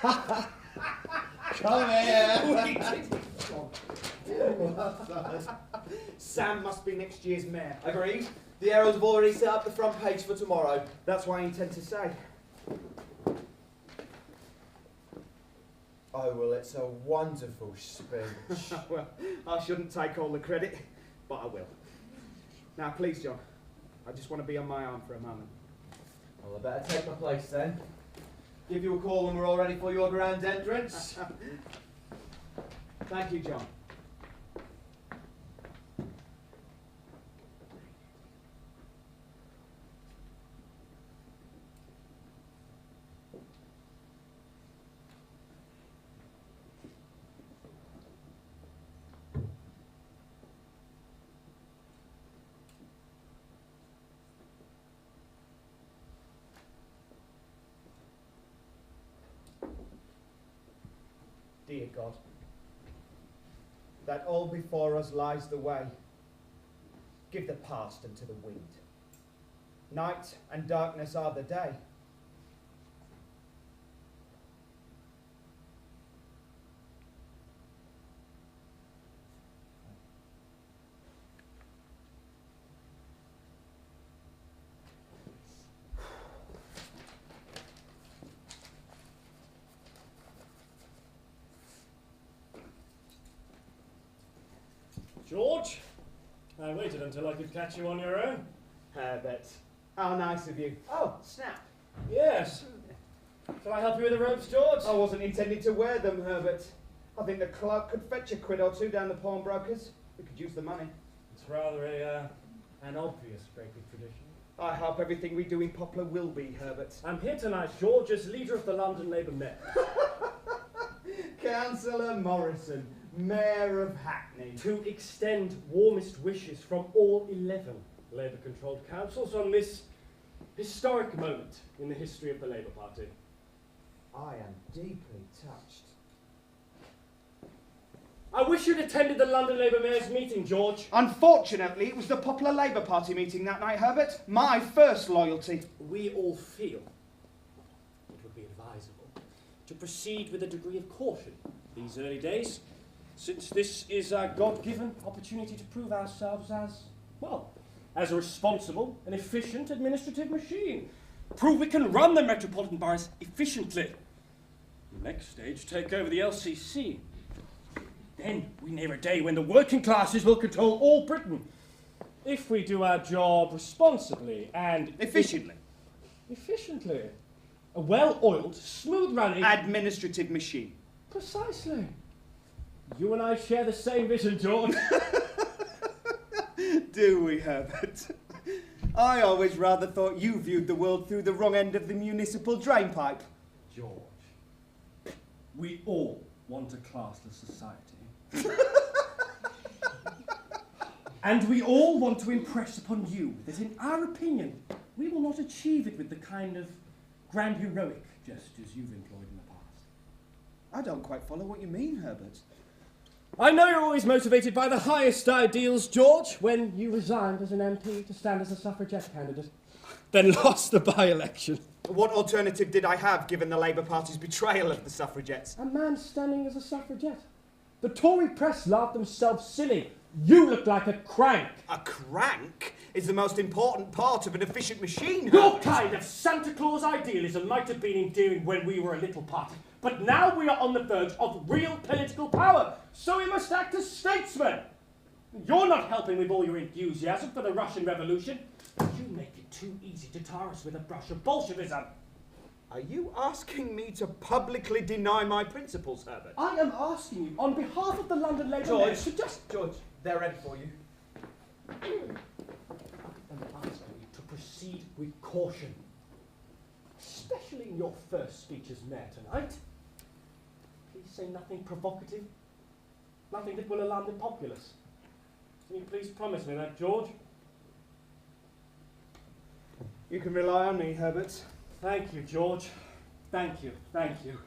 Come here. Sam must be next year's mayor. Agreed. The Herald have already set up the front page for tomorrow. That's what I intend to say. Oh, well, it's a wonderful speech. Well, I shouldn't take all the credit, but I will. Now, please, John, I just want to be on my arm for a moment. Well, I better take my place then. Give you a call when we're all ready for your grand entrance. Thank you, John. Dear God, that all before us lies the way. Give the past unto the wind. Night and darkness are the day. George, I waited until I could catch you on your own. Herbert, how nice of you. Oh, snap. Yes. Shall I help you with the ropes, George? I wasn't intending to wear them, Herbert. I think the clerk could fetch a quid or two down the pawnbroker's. We could use the money. It's rather an obvious break of tradition. I hope everything we do in Poplar will be, Herbert. I'm here tonight, George, as leader of the London Labour Met. Councillor Morrison, Mayor of Hackney. To extend warmest wishes from all 11 Labour-controlled councils on this historic moment in the history of the Labour Party. I am deeply touched. I wish you'd attended the London Labour Mayor's meeting, George. Unfortunately, it was the Popular Labour Party meeting that night, Herbert. My first loyalty. We all feel it would be advisable to proceed with a degree of caution these early days, since this is a God-given opportunity to prove ourselves as a responsible and efficient administrative machine. Prove we can run the metropolitan boroughs efficiently. The next stage, take over the LCC. Then we near a day when the working classes will control all Britain. If we do our job responsibly and Efficiently. Efficiently. A well-oiled, smooth-running... Administrative machine. Precisely. You and I share the same vision, George. Do we, Herbert? I always rather thought you viewed the world through the wrong end of the municipal drain pipe. George, we all want a classless society. And we all want to impress upon you that, in our opinion, we will not achieve it with the kind of grand heroic gestures you've employed in the past. I don't quite follow what you mean, Herbert. I know you're always motivated by the highest ideals, George, when you resigned as an MP to stand as a suffragette candidate, then lost the by-election. What alternative did I have, given the Labour Party's betrayal of the suffragettes? A man standing as a suffragette. The Tory press laughed themselves silly. You look like a crank. A crank is the most important part of an efficient machine, Your Herbert. kind of Santa Claus idealism might have been endearing when we were a little party, but now we are on the verge of real political power, so we must act as statesmen. You're not helping with all your enthusiasm for the Russian Revolution. You make it too easy to tar us with a brush of Bolshevism. Are you asking me to publicly deny my principles, Herbert? I am asking you, on behalf of the London Labour George, Mayor, to just... George, they're ready for you. I'm asking you to proceed with caution, especially in your first speech as mayor tonight. Please say nothing provocative, nothing that will alarm the populace. Can you please promise me that, George? You can rely on me, Herbert. Thank you, George. Thank you, thank you.